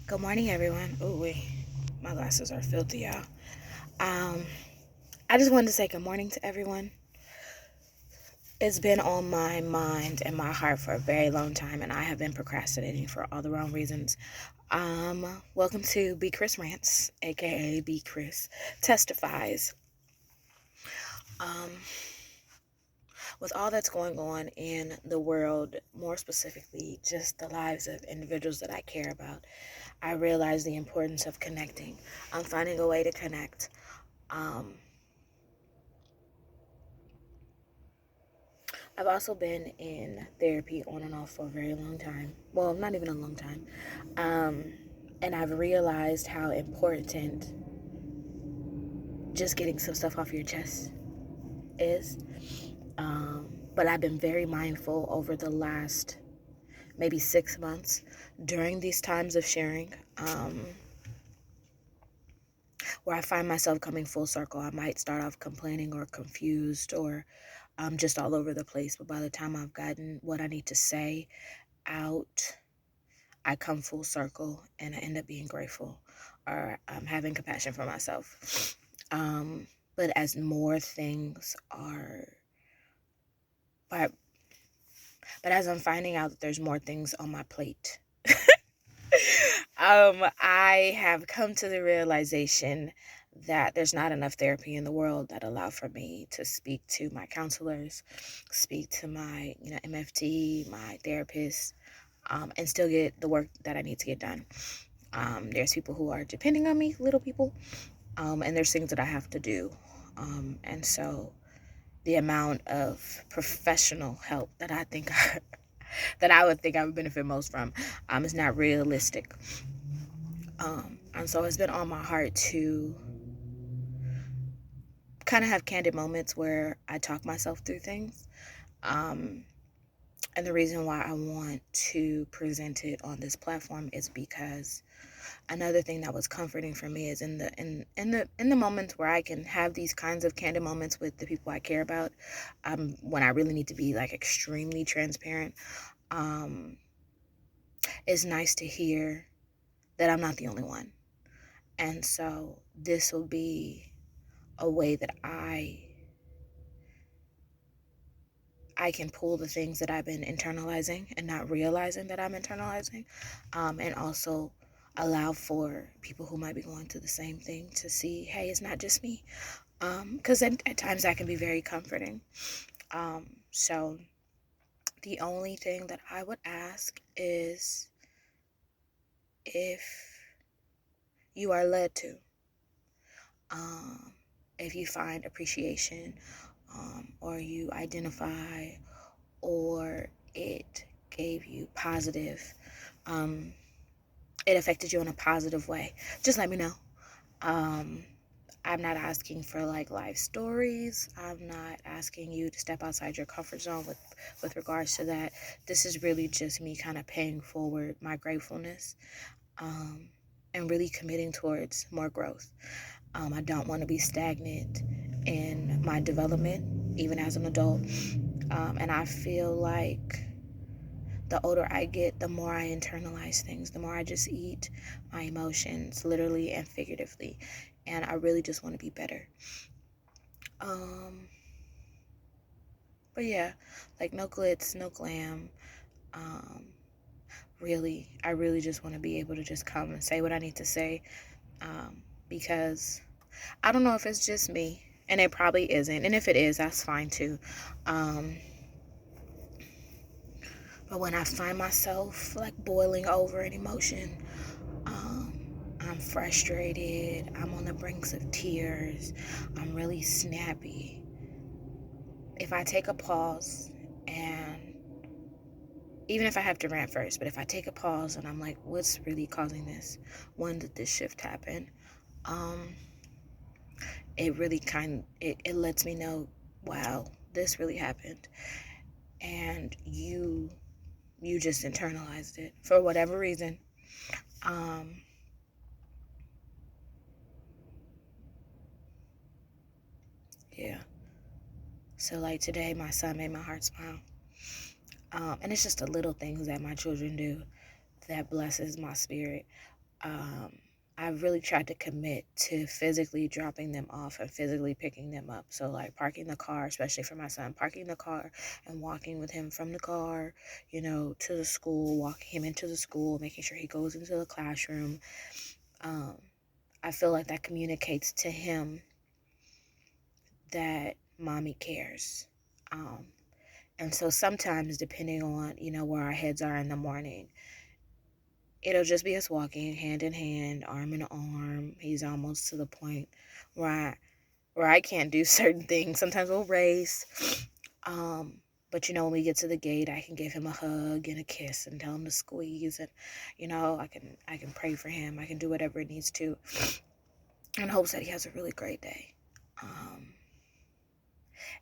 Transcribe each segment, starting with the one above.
Good morning, everyone. Oh, wait. My glasses are filthy, y'all. Um, I just wanted to say good morning to everyone. It's been on my mind and my heart for a very long time, and I have been procrastinating for all the wrong reasons. Welcome to Cris Rants, aka Cris Testifies. Um, with all that's going on in the world, more specifically, just the lives of individuals that I care about, I realize the importance of connecting. I'm finding a way to connect. Um, I've also been in therapy on and off for a very long time. Well, not even a long time. Um, and I've realized how important just getting some stuff off your chest is. But I've been very mindful over the last maybe 6 months during these times of sharing, where I find myself coming full circle. I might start off complaining or confused or just all over the place. But by the time I've gotten what I need to say out, I come full circle and I end up being grateful or having compassion for myself. But as more things are, but, but as I'm finding out that there's more things on my plate, I have come to the realization that there's not enough therapy in the world that allow for me to speak to my counselors, speak to my, MFT, my therapist, and still get the work that I need to get done. There's people who are depending on me, little people, and there's things that I have to do. And so the amount of professional help that I think that I would think I would benefit most from is not realistic. And so it's been on my heart to kind of have candid moments where I talk myself through things. Um, and the reason why I want to present it on this platform is because another thing that was comforting for me is in the moments where I can have these kinds of candid moments with the people I care about, when I really need to be like extremely transparent. It's nice to hear that I'm not the only one. And so this will be a way that I can pull the things that I've been internalizing and not realizing that I'm internalizing, and also allow for people who might be going through the same thing to see, hey, it's not just me, because at times that can be very comforting. So the only thing that I would ask is, if you are led to, if you find appreciation, or you identify, or it gave you positive, it affected you in a positive way, just let me know. I'm not asking for like life stories. I'm not asking you to step outside your comfort zone with regards to that. This is really just me kind of paying forward my gratefulness, and really committing towards more growth. I don't want to be stagnant in my development, even as an adult. And I feel like the older I get, the more I internalize things, the more I just eat my emotions, literally and figuratively. And I really just want to be better. Um, but yeah, like no glitz, no glam. Um, I really just want to be able to just come and say what I need to say. Because I don't know if it's just me, and it probably isn't. And if it is, that's fine too. Um, but when I find myself like boiling over an emotion, I'm frustrated, I'm on the brinks of tears, I'm really snappy. If I take a pause, and even if I have to rant first, but if I take a pause and I'm like, what's really causing this? When did this shift happen? Um, it really it lets me know, wow, this really happened. And you just internalized it for whatever reason. Um, yeah. So like today, my son made my heart smile. And it's just the little things that my children do that blesses my spirit. I really tried to commit to physically dropping them off and physically picking them up. So like parking the car, especially for my son, parking the car and walking with him from the car, to the school, walking him into the school, making sure he goes into the classroom. I feel like that communicates to him that mommy cares. And so sometimes, depending on, where our heads are in the morning, it'll just be us walking hand in hand, arm in arm. He's almost to the point where I can't do certain things. Sometimes we'll race. But when we get to the gate, I can give him a hug and a kiss and tell him to squeeze, and I can pray for him. I can do whatever it needs to in hopes that he has a really great day.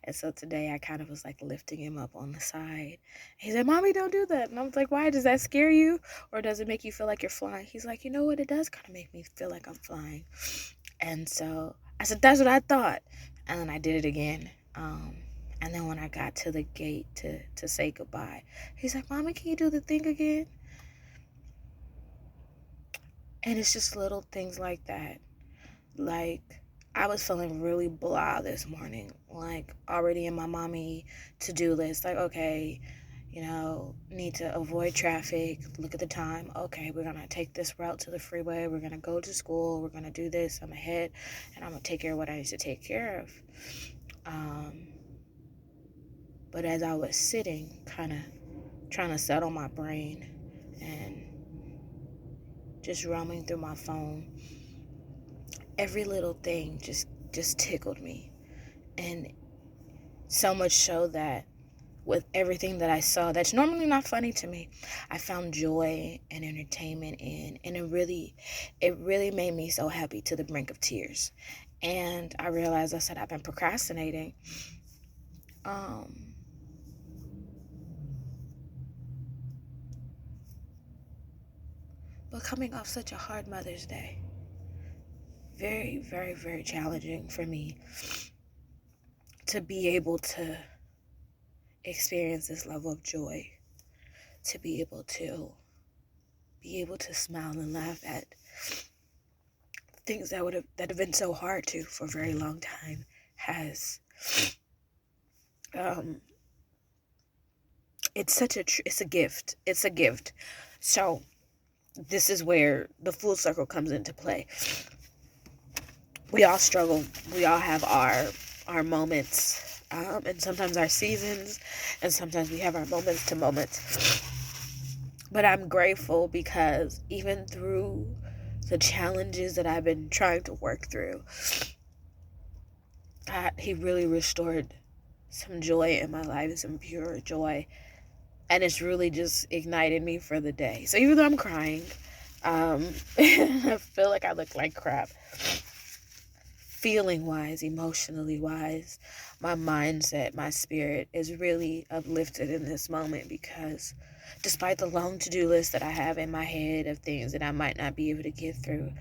And so today I kind of was like lifting him up on the side. He said, "Mommy, don't do that." And I was like, "Why? Does that scare you? Or does it make you feel like you're flying?" He's like, "You know what? It does kind of make me feel like I'm flying." And so I said, "That's what I thought." And then I did it again. And then when I got to the gate to say goodbye, he's like, "Mommy, can you do the thing again?" And it's just little things like that. Like, I was feeling really blah this morning, like already in my mommy to-do list. Like, okay, need to avoid traffic, look at the time. Okay, we're going to take this route to the freeway. We're going to go to school. We're going to do this. I'm ahead, and I'm going to take care of what I need to take care of. But as I was sitting, kind of trying to settle my brain and just roaming through my phone, every little thing just tickled me. And so much so that with everything that I saw that's normally not funny to me, I found joy and entertainment in, and it really made me so happy to the brink of tears. And I realized, I said, I've been procrastinating. But coming off such a hard Mother's Day, very, very, very challenging for me to be able to experience this level of joy, to be able to smile and laugh at things that have been so hard to for a very long time has it's a gift. It's a gift. So this is where the full circle comes into play. We all struggle. We all have our moments, and sometimes our seasons, and sometimes we have our moments to moments. But I'm grateful because even through the challenges that I've been trying to work through, he really restored some joy in my life, some pure joy. And it's really just ignited me for the day. So even though I'm crying, I feel like I look like crap. Feeling wise, emotionally wise, my mindset, my spirit is really uplifted in this moment, because despite the long to-do list that I have in my head of things that I might not be able to get through,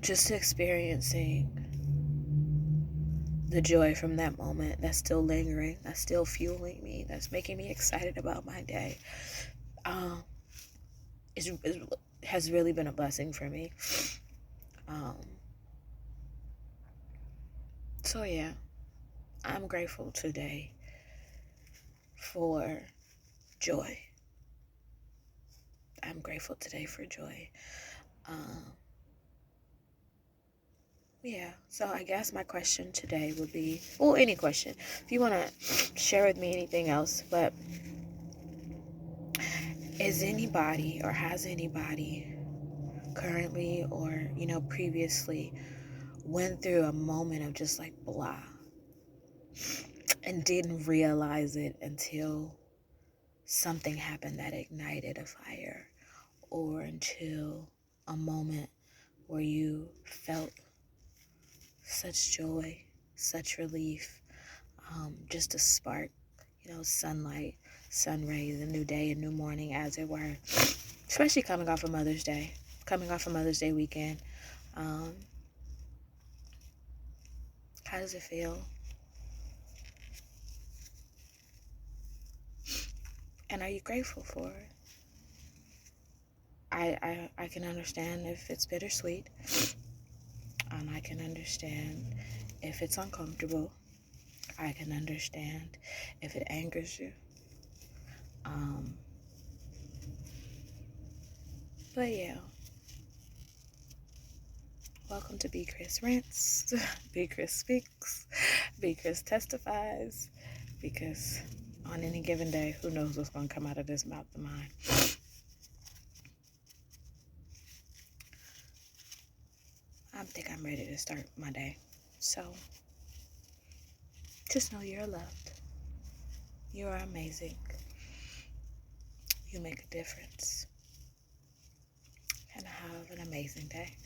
just experiencing the joy from that moment that's still lingering, that's still fueling me, that's making me excited about my day, has really been a blessing for me. So yeah, I'm grateful today for joy. I'm grateful today for joy. Yeah, so I guess my question today would be, well, any question. If you want to share with me anything else, but is anybody, or has anybody currently or, previously went through a moment of just like blah and didn't realize it until something happened that ignited a fire, or until a moment where you felt such joy, such relief, just a spark, sunlight, sun rays, a new day, a new morning, as it were, especially coming off of Mother's Day weekend. How does it feel? And are you grateful for it? I can understand if it's bittersweet. I can understand if it's uncomfortable. I can understand if it angers you. But yeah. Welcome to Be Cris Rants. Be Cris Speaks. Be Cris Testifies. Because on any given day, who knows what's going to come out of this mouth of mine. I think I'm ready to start my day. So, just know you're loved. You are amazing. You make a difference. And have an amazing day.